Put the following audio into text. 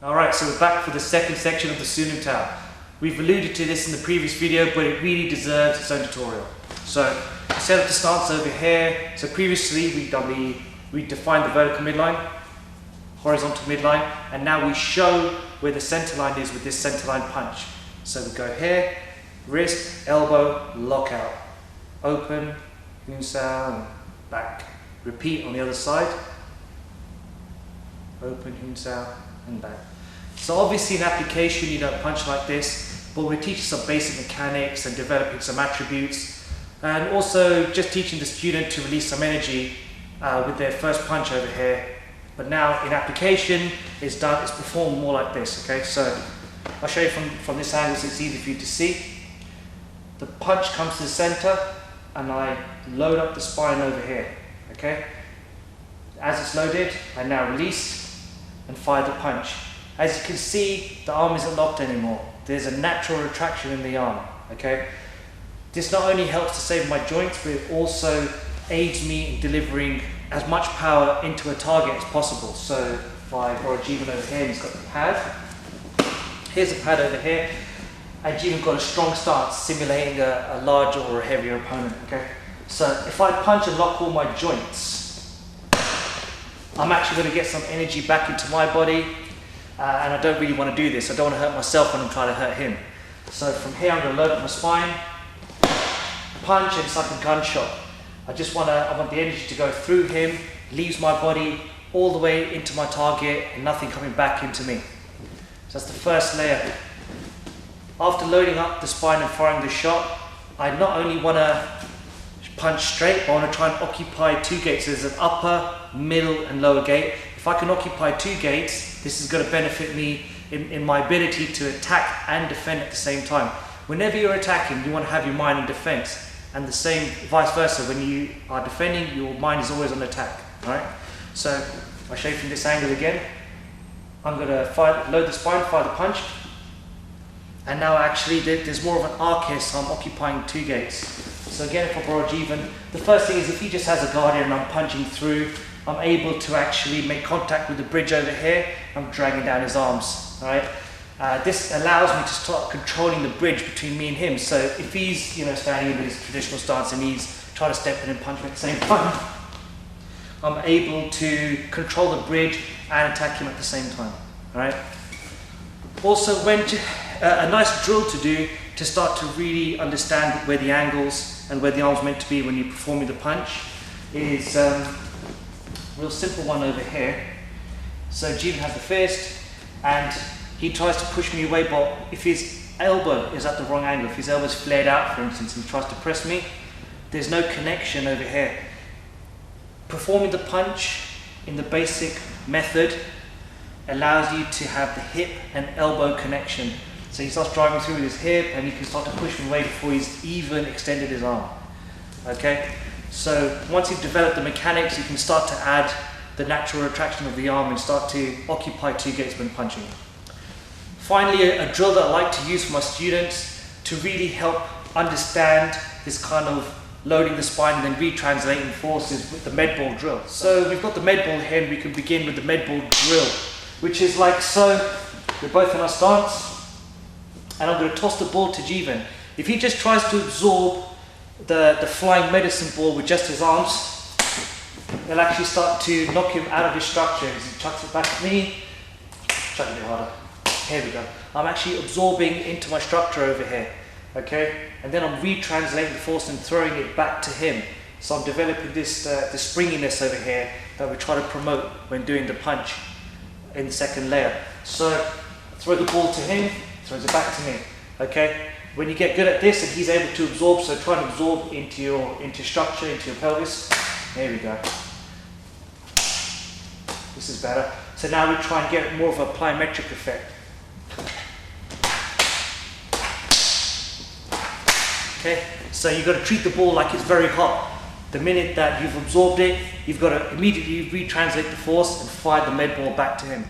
Alright, so we're back for the second section of the Siu Nim Tao. We've alluded to this in the previous video, but it really deserves its own tutorial. So, set up the stance over here. So previously we defined the vertical midline, horizontal midline, and now we show where the center line is with this center line punch. So we go here, wrist, elbow, lockout, open, WingTsun, back. Repeat on the other side, open, WingTsun, and back. So obviously in application you don't punch like this, but we're teaching some basic mechanics and developing some attributes, and also just teaching the student to release some energy with their first punch over here. But now in application it's performed more like this. Okay, so I'll show you from this angle so it's easy for you to see. The punch comes to the center and I load up the spine over here. Okay, as it's loaded I now release and fire the punch. As you can see, the arm isn't locked anymore. There's a natural retraction in the arm. Okay, this not only helps to save my joints, but it also aids me in delivering as much power into a target as possible. So if I borrow Jeevan over here, he's got the pad. Here's a pad over here, and Jeevan got a strong stance, simulating a larger or a heavier opponent. Okay, so if I punch and lock all my joints, I'm actually going to get some energy back into my body, and I don't really want to do this. I don't want to hurt myself when I'm trying to hurt him. So from here I'm going to load up my spine, punch, and it's like a gunshot. I want the energy to go through him, leaves my body all the way into my target, and nothing coming back into me. So that's the first layer. After loading up the spine and firing the shot, I not only want to punch straight, but I want to try and occupy two gates. There's an upper, middle, and lower gate. If I can occupy two gates, this is going to benefit me in my ability to attack and defend at the same time. Whenever you're attacking, you want to have your mind in defense, and the same vice versa. When you are defending, your mind is always on attack. Alright? So I'll show you from this angle again. I'm going to load the spine, fire the punch, and now actually there's more of an arc here, so I'm occupying two gates. So again, if I borrow Jeevan, the first thing is if he just has a guard here and I'm punching through, I'm able to actually make contact with the bridge over here. I'm dragging down his arms. All right. This allows me to start controlling the bridge between me and him. So if he's standing in his traditional stance and he's trying to step in and punch me at the same time, I'm able to control the bridge and attack him at the same time. All right. Also, a nice drill to do to start to really understand where the angles and where the arm's meant to be when you're performing the punch is a real simple one over here. So Jeevan has the fist and he tries to push me away, but if his elbow is at the wrong angle, if his elbow's flared out for instance, and he tries to press me, there's no connection over here. Performing the punch in the basic method allows you to have the hip and elbow connection. So he starts driving through with his hip and he can start to push him away before he's even extended his arm. Okay? So once you've developed the mechanics, you can start to add the natural retraction of the arm and start to occupy two gates when punching. Finally, a drill that I like to use for my students to really help understand this kind of loading the spine and then retranslating forces with the med ball drill. So we've got the med ball here and we can begin with the med ball drill, which is like so. We're both in our stance. And I'm going to toss the ball to Jeevan. If he just tries to absorb the flying medicine ball with just his arms, it'll actually start to knock him out of his structure. As he chucks it back at me, chuck it a bit harder. Here we go. I'm actually absorbing into my structure over here. Okay? And then I'm retranslating the force and throwing it back to him. So I'm developing this springiness over here that we try to promote when doing the punch in the second layer. So throw the ball to him, throws it back to me. Okay? When you get good at this and he's able to absorb, so try and absorb into your structure, into your pelvis. There we go. This is better. So now we try and get more of a plyometric effect. Okay? So you've got to treat the ball like it's very hot. The minute that you've absorbed it, you've got to immediately retranslate the force and fire the med ball back to him.